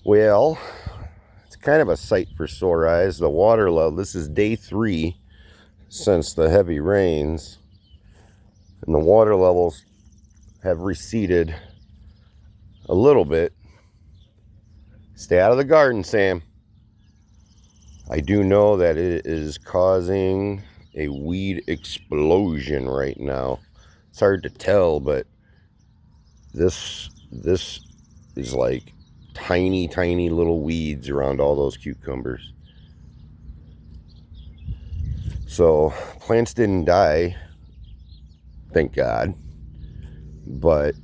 Well, it's kind of a sight for sore eyes. The water level, this is day 3 since the heavy rains, and the water levels have receded a little bit. Stay out of the garden, Sam. I do know that it is causing a weed explosion right now. It's hard to tell, but this is like tiny little weeds around all those cucumbers. So plants didn't die, thank God, but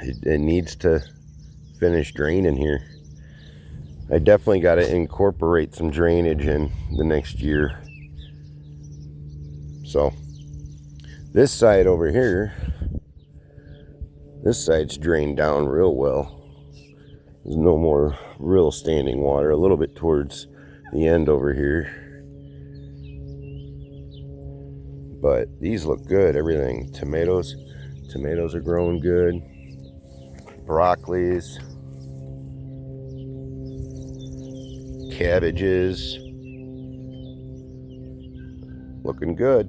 it needs to finish draining here. I definitely got to incorporate some drainage in the next year. So this side over here, this side's drained down real well. There's no more real standing water. A little bit towards the end over here, but these look good. Everything, tomatoes are growing good. Broccolis, cabbages, looking good.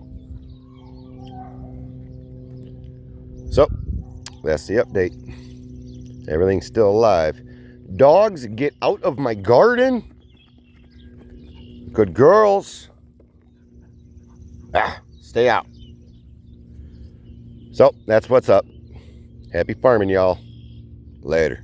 So that's the update. Everything's still alive. Dogs, get out of my garden. Good girls. Stay out. So that's what's up. Happy farming, y'all. Later.